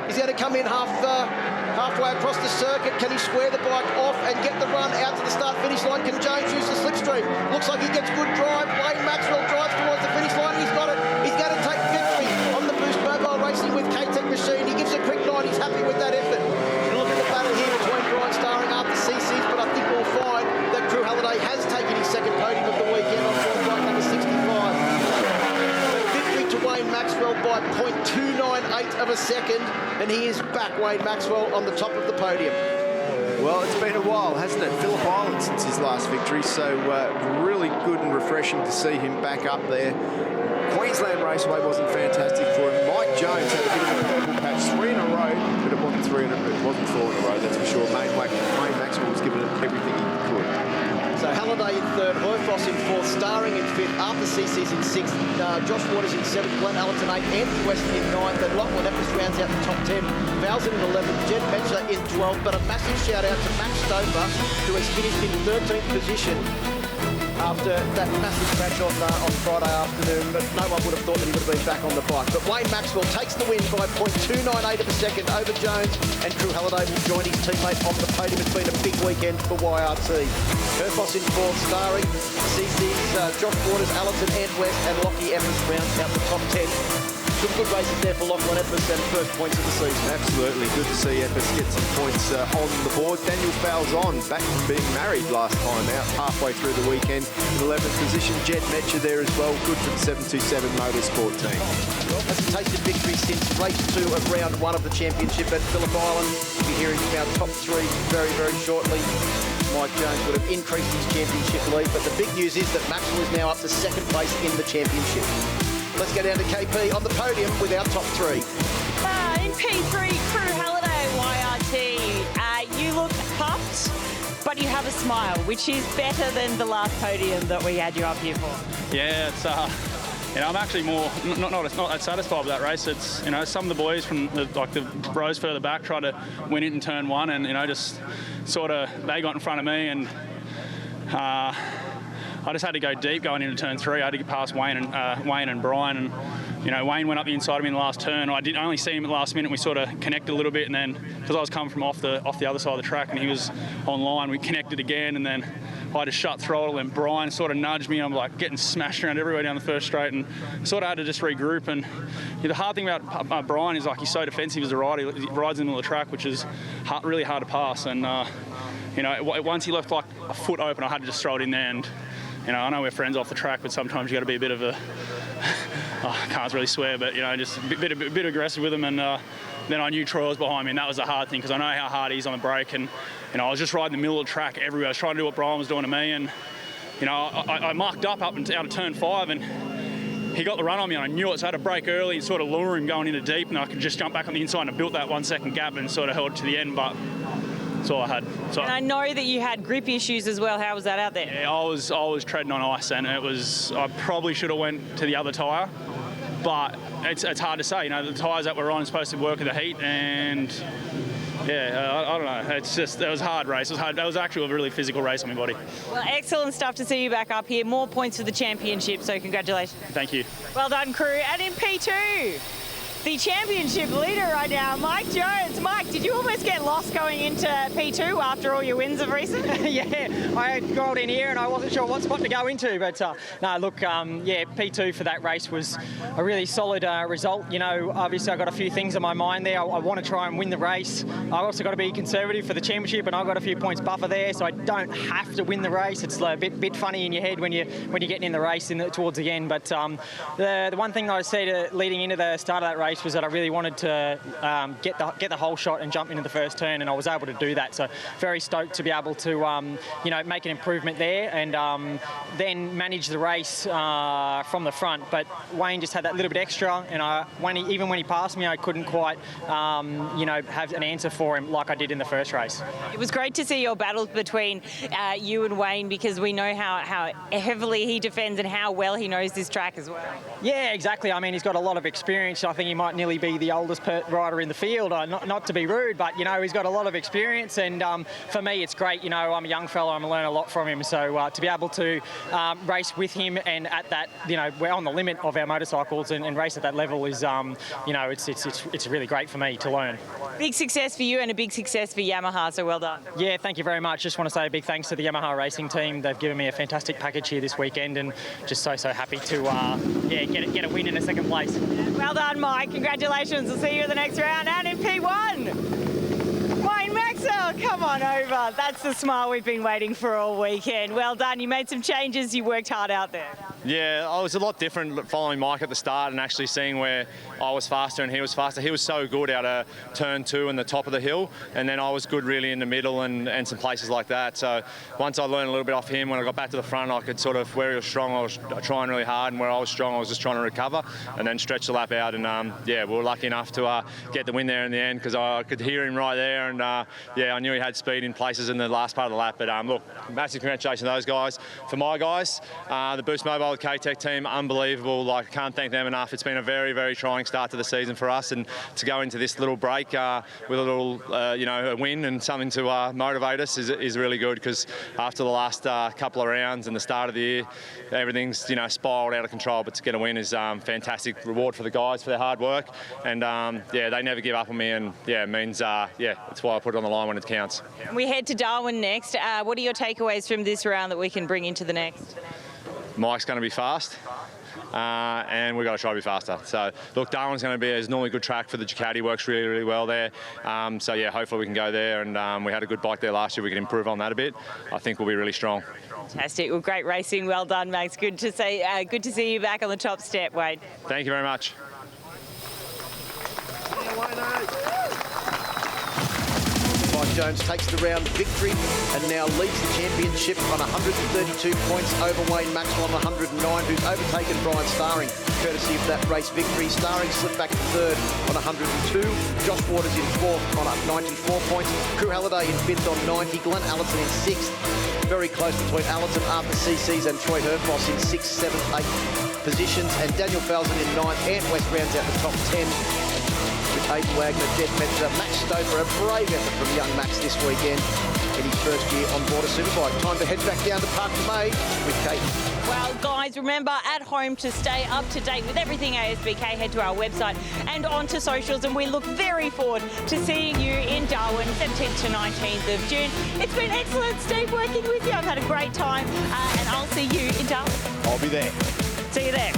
He's going to come in halfway across the circuit. Can he square the bike off and get the run out to the start-finish line? Can Jones use the slipstream? Looks like he gets good drive. Wayne Maxwell drives towards the finish line. He's got it. He's going to take victory on the Boost Mobile Racing with K-Tech machine. He gives a quick 9. He's happy with that effort. And look at the battle here between Brian Starr and Arthur CCs, but I think we'll find that Drew Halliday has taken his second podium of the weekend on form bike number 65. Wayne Maxwell by 0.298 of a second, and he is back, Wayne Maxwell, on the top of the podium. Well, it's been a while, hasn't it? Phillip Island since his last victory, so really good and refreshing to see him back up there. Queensland Raceway wasn't fantastic for him. Mike Jones had a bit of a purple patch, 3 in a row, but it wasn't 4 in a row, that's for sure. Wayne Maxwell was giving it everything he could. So Holiday in third, Hoyfoss in fourth, Starring in fifth, Arthur CC's in sixth, Josh Waters in seventh, Glenn Allerton eighth, Anthony Weston in ninth, and Lachlan Evans rounds out the top 10, Valzin in 11th, Jed Metcher in 12th, but a massive shout out to Max Stover, who has finished in 13th position after that massive crash on Friday afternoon, but no one would have thought that he would have been back on the bike. But Wayne Maxwell takes the win by 0.298 of a second over Jones, and Drew Halliday will join his teammate on the podium. It's been a big weekend for YRT. Kerfoss in fourth, Starring, CC's Josh Waters, Allerton, Ant West, and Lockie Evans rounds out the top 10. Some good races there for Lachlan Evans and first points of the season. Absolutely. Good to see Evans get some points on the board. Daniel Falzon, back from being married last time out, halfway through the weekend in 11th position. Jed Metcher there as well. Good for the 727 Motorsport team. Well, hasn't tasted victory since race 2 of round 1 of the championship at Phillip Island. We'll be hearing from our top 3 very, very shortly. Mike Jones would have increased his championship lead, but the big news is that Maxwell is now up to second place in the championship. Let's go down to KP on the podium with our top 3. In P3, Crew Halliday, YRT. You look puffed, but you have a smile, which is better than the last podium that we had you up here for. Yeah, it's I'm actually more not that satisfied with that race. It's some of the boys from the bros further back tried to win it in turn 1, and just sort of they got in front of me, and I just had to go deep going into turn 3. I had to get past Wayne and Brian, and Wayne went up the inside of me in the last turn. I didn't only see him at the last minute. We sort of connected a little bit, and then because I was coming from off the other side of the track and he was on line, we connected again, and then I had to shut throttle, and Brian sort of nudged me. I'm like getting smashed around everywhere down the first straight, and sort of had to just regroup. And the hard thing about Brian is he's so defensive as a rider. He rides in the middle of the track, which is really hard to pass. And once he left a foot open, I had to just throw it in there. And I know we're friends off the track, but sometimes you got to be a bit of a I can't really swear, but just a bit aggressive with him. And then I knew Troy was behind me, and that was the hard thing because I know how hard he is on the brake. And I was just riding the middle of the track everywhere. I was trying to do what Brian was doing to me, and I mucked up and out of turn 5, and he got the run on me, and I knew it, so I had to brake early and sort of lure him going into deep, and I could just jump back on the inside and built that 1 second gap and sort of held it to the end. But that's all I had. So, and I know that you had grip issues as well. How was that out there? Yeah, I was treading on ice, and I probably should have went to the other tyre, but it's hard to say. The tyres that we're on are supposed to work in the heat, and yeah, I don't know. It's just, it was a hard race. It was hard. That was actually a really physical race on my body. Well, excellent stuff to see you back up here. More points for the championship, so congratulations. Thank you. Well done, crew. And in P2, the championship leader right now, Mike Jones. Mike, did you almost get lost going into P2 after all your wins of recent? Yeah, I rolled in here and I wasn't sure what spot to go into, but no, look, yeah, P2 for that race was a really solid result. Obviously I've got a few things in my mind there. I want to try and win the race. I've also got to be conservative for the championship, and I've got a few points buffer there, so I don't have to win the race. It's a bit funny in your head when you're getting in the race towards the end. But the one thing I said leading into the start of that race was that I really wanted to get the whole shot and jump into the first turn, and I was able to do that. So very stoked to be able to make an improvement there, and then manage the race from the front. But Wayne just had that little bit extra, and even when he passed me, I couldn't quite have an answer for him like I did in the first race. It was great to see your battles between you and Wayne, because we know how heavily he defends and how well he knows this track as well. Yeah, exactly. I mean, he's got a lot of experience. I think he might nearly be the oldest rider in the field. Not to be rude, but he's got a lot of experience, and for me, it's great. I'm a young fella. I'm learning a lot from him. So to be able to race with him, and at that, we're on the limit of our motorcycles, and race at that level is, it's really great for me to learn. Big success for you and a big success for Yamaha. So well done. Yeah, thank you very much. Just want to say a big thanks to the Yamaha racing team. They've given me a fantastic package here this weekend, and just so happy to get a win in a second place. Well done, Mike. Congratulations. We'll see you in the next round. And in P1, Wayne Maxwell, come on over. That's the smile we've been waiting for all weekend. Well done. You made some changes. You worked hard out there. Yeah, I was a lot different following Mike at the start and actually seeing where I was faster and he was faster. He was so good out of turn 2 and the top of the hill, and then I was good really in the middle and some places like that. So once I learned a little bit off him, when I got back to the front, I could sort of, where he was strong, I was trying really hard, and where I was strong, I was just trying to recover and then stretch the lap out. And yeah, we were lucky enough to get the win there in the end, because I could hear him right there, and yeah, I knew he had speed in places in the last part of the lap. But look, massive congratulations to those guys. For my guys, the Boost Mobile K-Tech team, unbelievable. Like, I can't thank them enough. It's been a very, very trying start to the season for us, and to go into this little break with a little, a win and something to motivate us is really good, because after the last couple of rounds and the start of the year, everything's, spiraled out of control. But to get a win is fantastic reward for the guys for their hard work, and they never give up on me, and it means that's why I put it on the line when it counts. We head to Darwin next. What are your takeaways from this round that we can bring into the next? Mike's going to be fast. And we've got to try to be faster. So, look, Darwin's going to be a normally good track for the Ducati. Works really, really well there. Hopefully we can go there. And we had a good bike there last year. We can improve on that a bit. I think we'll be really strong. Fantastic. Well, great racing. Well done, Max. Good to see you back on the top step, Wade. Thank you very much. Mike Jones takes the round victory and now leads the championship on 132 points over Wayne Maxwell on 109, who's overtaken Brian Starring, courtesy of that race victory. Starring slipped back to third on 102. Josh Waters in fourth on 94 points. Crew Halliday in fifth on 90. Glenn Allison in sixth. Very close between Allison, Arthur CC's and Troy Herfoss in 6th, 7th, 8th positions. And Daniel Falzon in 9th. Ant West rounds out the top 10. With Hayden Wagner, Jed Metzer, Max Stover, a brave effort from young Max this weekend in his first year on board a Superbike. Time to head back down to Park May with Kate. Well, guys, remember, at home, to stay up to date with everything ASBK, head to our website and onto socials, and we look very forward to seeing you in Darwin, 17th to 19th of June. It's been excellent, Steve, working with you. I've had a great time, and I'll see you in Darwin. I'll be there. See you there.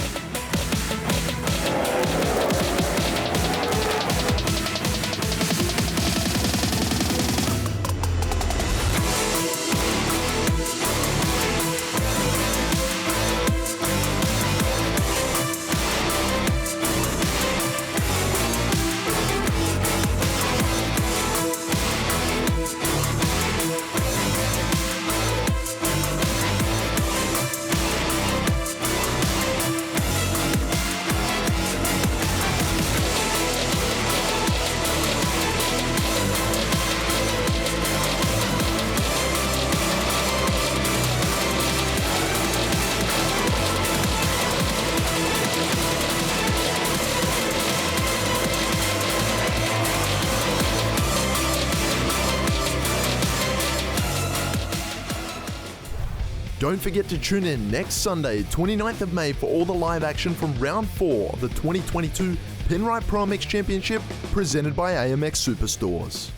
Don't forget to tune in next Sunday, 29th of May, for all the live action from Round 4 of the 2022 Penrite Pro MX Championship, presented by AMX Superstores.